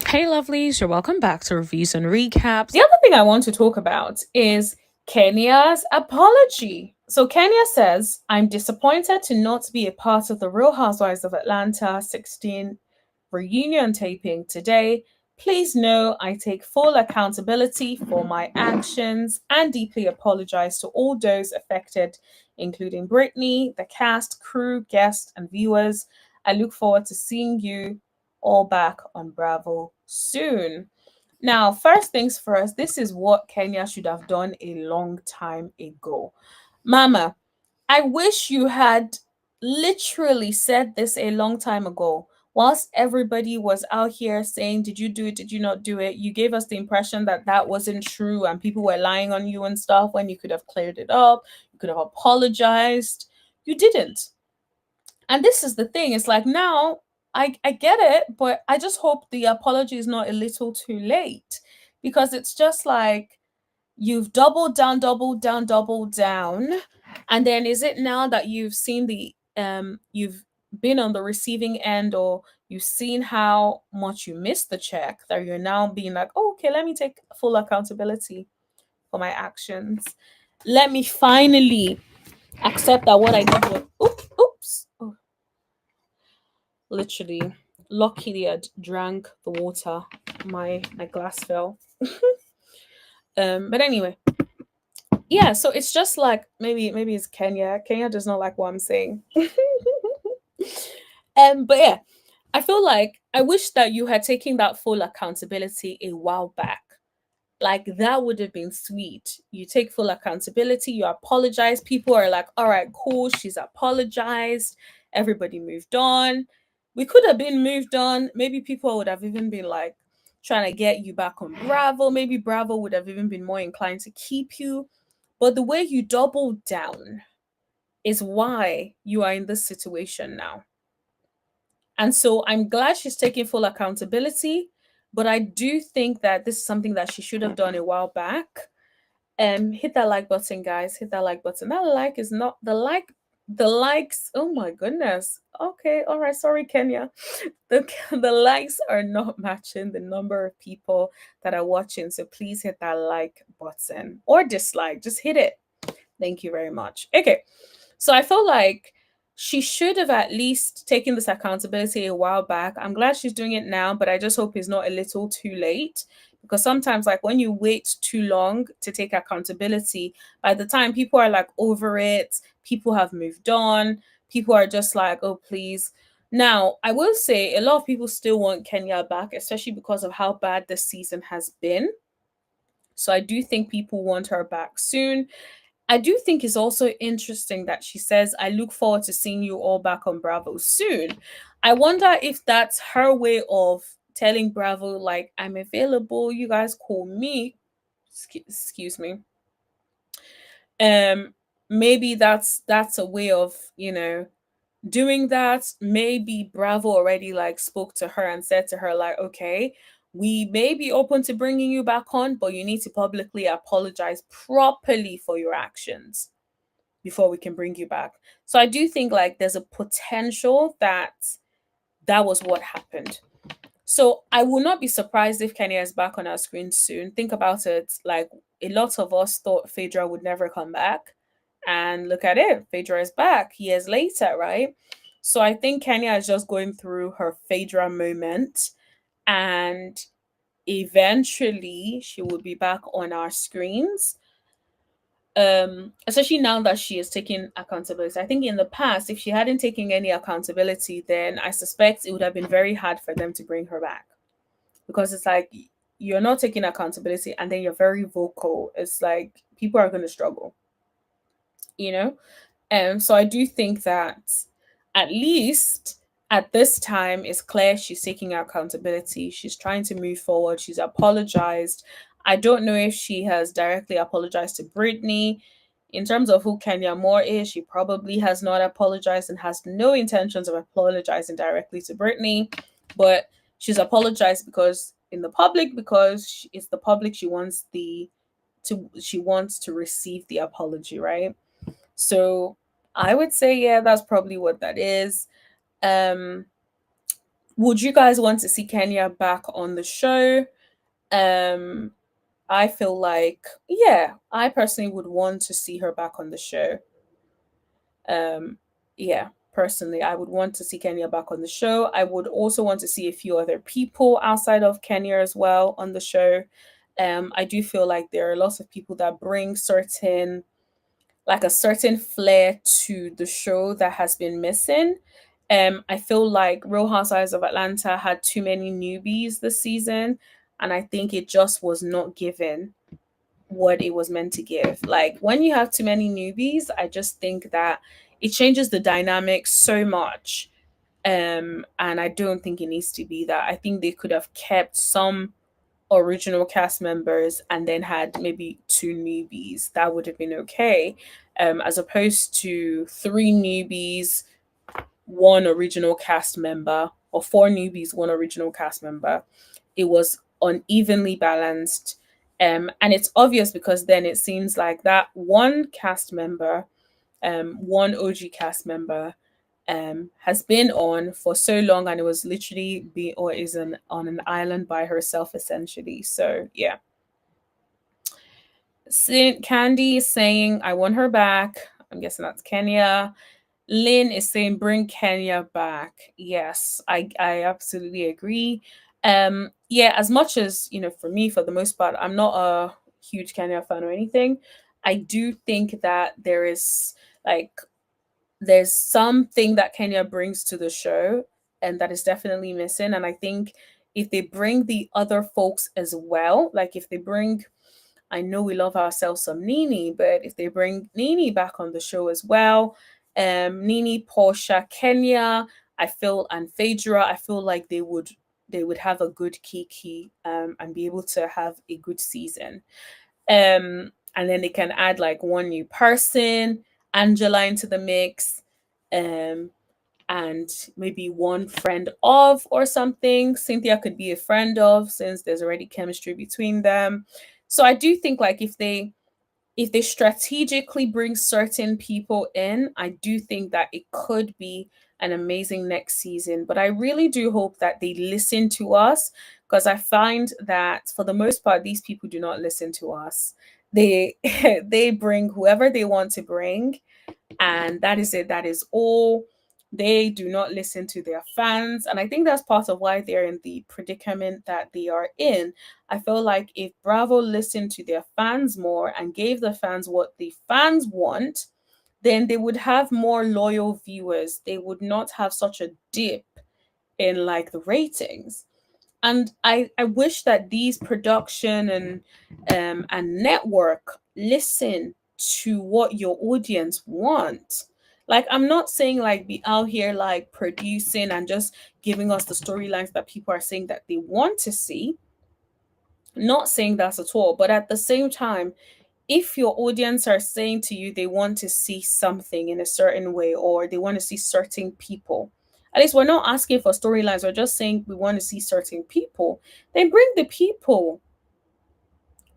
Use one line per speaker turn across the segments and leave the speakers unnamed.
Hey lovelies, you're welcome back to Reviews and Recaps.
The other thing I want to talk about is Kenya's apology. So Kenya says, I'm disappointed to not be a part of the Real Housewives of Atlanta 16 reunion taping today. Please know I take full accountability for my actions and deeply apologize to all those affected, including Brittany, the cast, crew, guests, and viewers. I look forward to seeing you all back on Bravo soon. Now, first things first, this is what Kenya should have done a long time ago. Mama, I wish you had literally said this a long time ago. Whilst everybody was out here saying, did you do it? Did you not do it? You gave us the impression that that wasn't true and people were lying on you and stuff when you could have cleared it up. You could have apologized. You didn't. And this is the thing. It's like now I get it, but I just hope the apology is not a little too late because it's just like you've doubled down, doubled down, doubled down. And then is it now that you've seen you've been on the receiving end or you've seen how much you missed the check that you're now being like, oh, okay, let me take full accountability for my actions. Let me finally accept that what I did was oops. Oh, literally luckily I drank the water. My glass fell. But anyway, yeah, so it's just like maybe it's Kenya does not like what I'm saying. But yeah, I feel like I wish that you had taken that full accountability a while back. Like that would have been sweet. You take full accountability, you apologize. People are like, all right, cool, she's apologized. Everybody moved on. We could have been moved on. Maybe people would have even been like trying to get you back on Bravo. Maybe Bravo would have even been more inclined to keep you. But the way you doubled down is why you are in this situation now. And so I'm glad she's taking full accountability, but I do think that this is something that she should have done a while back. Hit that like button, guys. Hit that like button. That like is not the likes. Oh my goodness. Okay, all right. Sorry, Kenya. The likes are not matching the number of people that are watching. So please hit that like button or dislike. Just hit it. Thank you very much. Okay. So I feel like she should have at least taken this accountability a while back. I'm glad she's doing it now, but I just hope it's not a little too late. Because sometimes, like when you wait too long to take accountability, by the time people are like over it, people have moved on, people are just like, oh, please. Now, I will say a lot of people still want Kenya back, especially because of how bad this season has been. So I do think people want her back soon. I do think it's also interesting that she says, I look forward to seeing you all back on Bravo soon. I wonder if that's her way of telling Bravo, like, I'm available, you guys call me. Excuse me. Um, maybe that's a way of, doing that. Maybe Bravo already like spoke to her and said to her, like, okay, we may be open to bringing you back on, but you need to publicly apologize properly for your actions before we can bring you back. So I do think like there's a potential that that was what happened. So I will not be surprised if Kenya is back on our screen soon. Think about it. Like a lot of us thought Phaedra would never come back. And look at it. Phaedra is back years later, right? So I think Kenya is just going through her Phaedra moment. And eventually she will be back on our screens, especially now that she is taking accountability. I think in the past, if she hadn't taken any accountability, then I suspect it would have been very hard for them to bring her back, because it's like you're not taking accountability and then you're very vocal. It's like people are going to struggle, you know. And so I do think that at least at this time it's clear she's taking accountability. She's trying to move forward. She's apologized. I don't know if she has directly apologized to Brittany. In terms of who Kenya Moore is, she probably has not apologized and has no intentions of apologizing directly to Brittany. But she's apologized because in the public, because it's the public she wants to receive the apology, right? So I would say, yeah, that's probably what that is. Um, Would you guys want to see Kenya back on the show? Um, I feel like, yeah, I personally would want to see her back on the show. Um, yeah, personally, I would want to see Kenya back on the show. I would also want to see a few other people outside of Kenya as well on the show. I do feel like there are lots of people that bring certain, like a certain flair to the show that has been missing. I feel like Real Housewives of Atlanta had too many newbies this season, and I think it just was not given what it was meant to give. Like when you have too many newbies, I just think that it changes the dynamic so much. And I don't think it needs to be that. I think they could have kept some original cast members and then had maybe two newbies. That would have been okay. As opposed to three newbies, one original cast member, or four newbies, one original cast member. It was unevenly balanced. And it's obvious because then it seems like that one cast member, one OG cast member, has been on for so long, and it was literally be or is on an island by herself essentially. So yeah, Saint Candy is saying I want her back. I'm guessing that's Kenya. Lynn is saying bring Kenya back. Yes, I absolutely agree. Yeah, as much as, for me, for the most part, I'm not a huge Kenya fan or anything. I do think that like there's something that Kenya brings to the show and that is definitely missing. And I think if they bring the other folks as well, like if they bring, I know we love ourselves some Nini, but if they bring Nini back on the show as well, Nini, Portia, Kenya, I feel, and Phaedra, I feel like they would have a good Kiki, and be able to have a good season. And then they can add like one new person, Angela into the mix, um, and maybe one friend of or something. Cynthia could be a friend of since there's already chemistry between them. So I do think like if they strategically bring certain people in, I do think that it could be an amazing next season. But I really do hope that they listen to us, because I find that for the most part, these people do not listen to us. They they bring whoever they want to bring, and that is it. That is all. They do not listen to their fans, and I think that's part of why they're in the predicament that they are in. I feel like if Bravo listened to their fans more and gave the fans what the fans want, then they would have more loyal viewers. They would not have such a dip in like the ratings. And I wish that these production and network listen to what your audience want. Like I'm not saying like be out here like producing and just giving us the storylines that people are saying that they want to see. Not saying that's at all, but at the same time, if your audience are saying to you they want to see something in a certain way, or they want to see certain people, at least we're not asking for storylines, we're just saying we want to see certain people, then bring the people.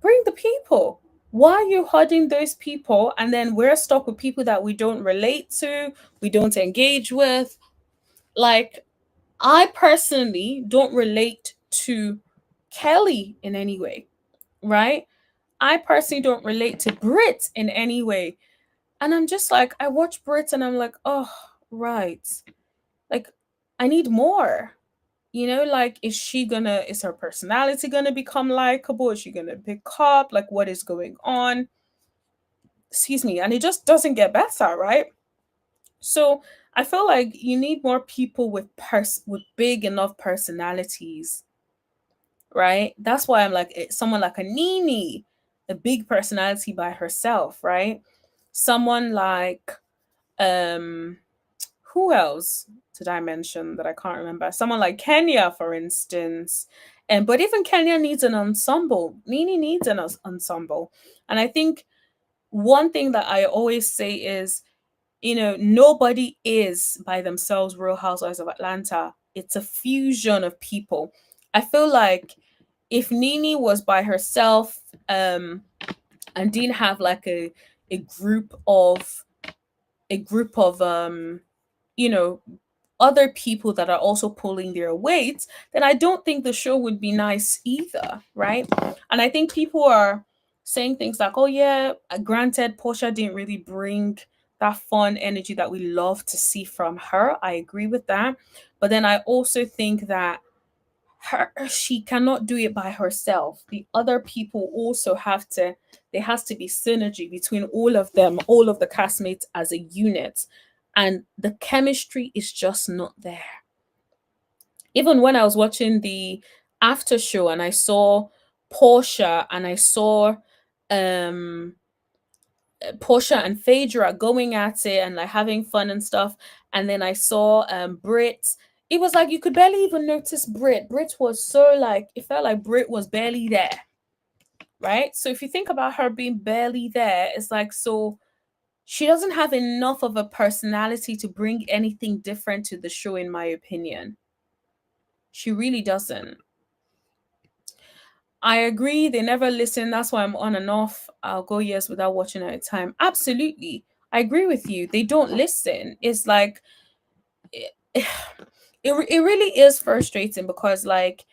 Bring the people. Why are you holding those people and then we're stuck with people that we don't relate to, we don't engage with? Like, I personally don't relate to Kelly in any way, right? I personally don't relate to Brit in any way. And I'm just like, I watch Brit and I'm like, oh, right. Like, I need more. Like, is her personality gonna become likable? Is she gonna pick up? Like, what is going on? Excuse me. And it just doesn't get better, right? So I feel like you need more people with big enough personalities, right? That's why I'm like someone like a Nini, a big personality by herself, right? Someone like um who else did I mention that I can't remember? Someone like Kenya, for instance. And but even Kenya needs an ensemble. Nini needs an ensemble. And I think one thing that I always say is, nobody is by themselves Real Housewives of Atlanta. It's a fusion of people. I feel like if Nini was by herself, and didn't have like a group of you know other people that are also pulling their weight, then I don't think the show would be nice either, right? And I think people are saying things like, oh, yeah, granted, Portia didn't really bring that fun energy that we love to see from her. I agree with that. But then I also think that she cannot do it by herself. The other people also have to, there has to be synergy between all of them, all of the castmates as a unit. And the chemistry is just not there. Even when I was watching the after show and I saw Portia and I saw um Portia and Phaedra going at it and like having fun and stuff. And then I saw Britt. It was like you could barely even notice Britt. Britt was so like, it felt like Britt was barely there. Right? So if you think about her being barely there, it's like, so she doesn't have enough of a personality to bring anything different to the show, in my opinion. She really doesn't. I agree. They never listen. That's why I'm on and off. I'll go years without watching at a time. Absolutely. I agree with you. They don't listen. It's like, it, it really is frustrating because, like,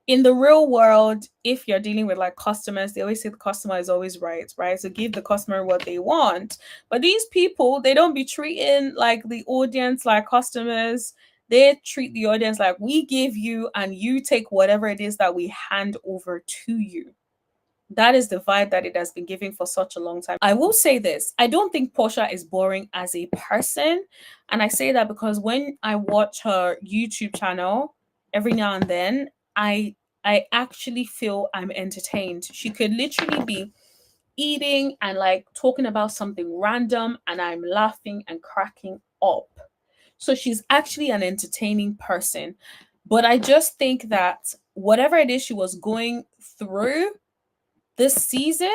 in the real world, if you're dealing with like customers, they always say the customer is always right, right? So give the customer what they want. But these people, they don't be treating like the audience like customers. They treat the audience like we give you and you take whatever it is that we hand over to you. That is the vibe that it has been giving for such a long time. I will say this, I don't think Portia is boring as a person. And I say that because when I watch her YouTube channel every now and then, I actually feel I'm entertained. She could literally be eating and like talking about something random and I'm laughing and cracking up. So she's actually an entertaining person. But I just think that whatever it is she was going through this season,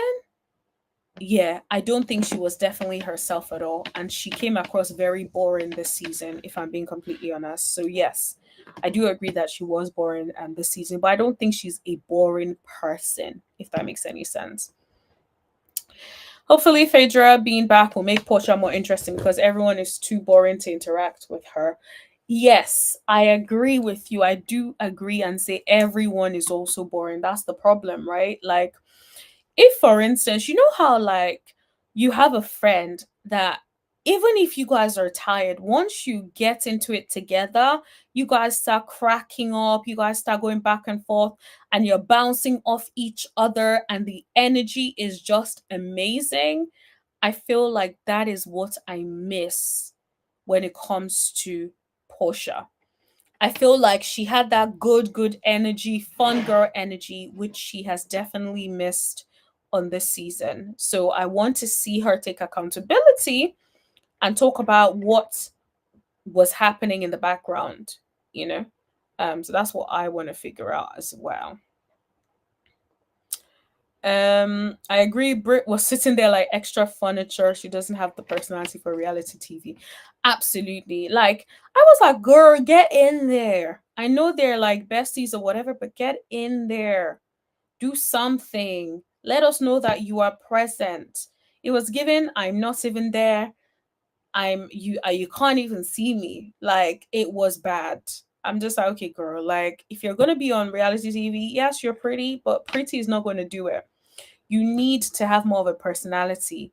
yeah, I don't think she was definitely herself at all. And she came across very boring this season, if I'm being completely honest. So, yes, I do agree that she was boring this season, but I don't think she's a boring person, if that makes any sense. Hopefully, Phaedra being back will make Portia more interesting because everyone is too boring to interact with her. Yes, I agree with you. I do agree and say everyone is also boring. That's the problem, right? Like, if for instance, you know how like you have a friend that even if you guys are tired, once you get into it together, you guys start cracking up, you guys start going back and forth, and you're bouncing off each other, and the energy is just amazing. I feel like that is what I miss when it comes to Portia. I feel like she had that good energy, fun girl energy, which she has definitely missed on this season. So I want to see her take accountability and talk about what was happening in the background, you know? So that's what I want to figure out as well. I agree. Britt was sitting there like extra furniture. She doesn't have the personality for reality TV. Absolutely. Like, I was like, girl, get in there. I know they're like besties or whatever, but get in there. Do something. Let us know that you are present. It was given, I'm not even there. I'm you you can't even see me. Like, it was bad. I'm just like, okay, girl, like if you're gonna be on reality TV, yes, you're pretty, but pretty is not gonna do it. You need to have more of a personality,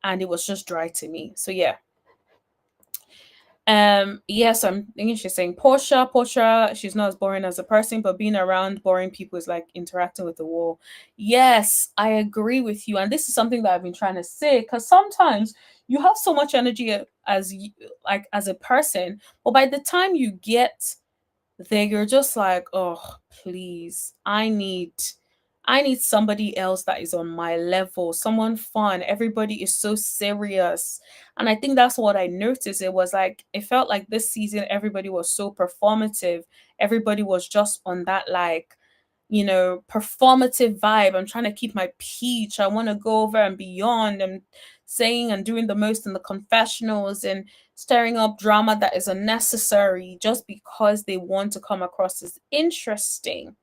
and it was just dry to me. So yeah. Yes, I'm thinking she's saying Portia, she's not as boring as a person, but being around boring people is like interacting with the wall. Yes, I agree with you. And this is something that I've been trying to say because sometimes you have so much energy as you, like as a person, but by the time you get there, you're just like, oh, please, I need somebody else that is on my level, someone fun. Everybody is so serious. And I think that's what I noticed. It was like, it felt like this season, everybody was so performative. Everybody was just on that, like, performative vibe. I'm trying to keep my peach. I want to go over and beyond and saying and doing the most in the confessionals and stirring up drama that is unnecessary just because they want to come across as interesting.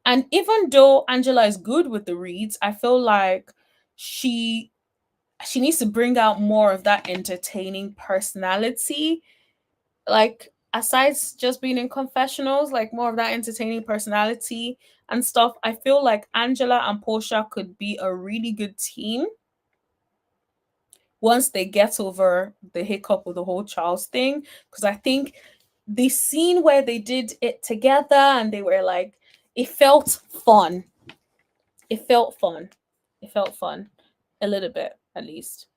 And even though Angela is good with the reads, I feel like she needs to bring out more of that entertaining personality. Like, aside just being in confessionals, like more of that entertaining personality and stuff, I feel like Angela and Portia could be a really good team once they get over the hiccup of the whole Charles thing. Because I think the scene where they did it together and they were like, it felt fun. It felt fun. It felt fun. A little bit, at least.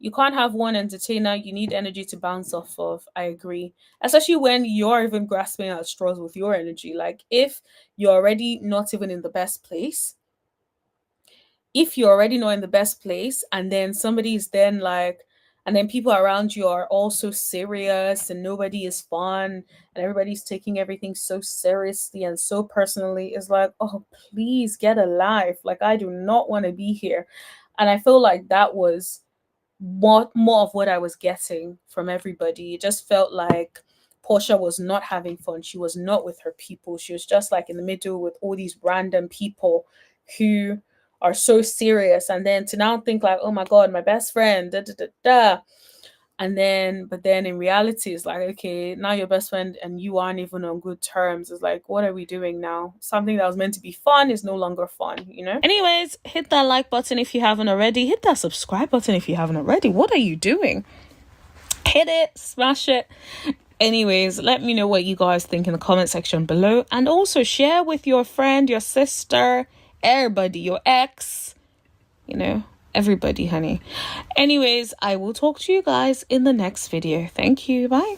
You can't have one entertainer. You need energy to bounce off of. I agree. Especially when you're even grasping at straws with your energy. Like, if you're already not even in the best place, if you're already not in the best place, and then somebody is then like, and then people around you are also serious and nobody is fun and everybody's taking everything so seriously and so personally, it's like, oh, please get a life. Like, I do not want to be here. And I feel like that was more of what I was getting from everybody. It just felt like Portia was not having fun. She was not with her people. She was just like in the middle with all these random people who are so serious. And then to now think like, oh my God, my best friend, da da da da. And then, but then in reality, it's like, okay, now your best friend and you aren't even on good terms. It's like, what are we doing now? Something that was meant to be fun is no longer fun, you know?
Anyways, hit that like button if you haven't already. Hit that subscribe button if you haven't already. What are you doing? Hit it, smash it. Anyways, let me know what you guys think in the comment section below. And also share with your friend, your sister, everybody, your ex, you know, everybody, honey. Anyways, I will talk to you guys in the next video. Thank you. Bye.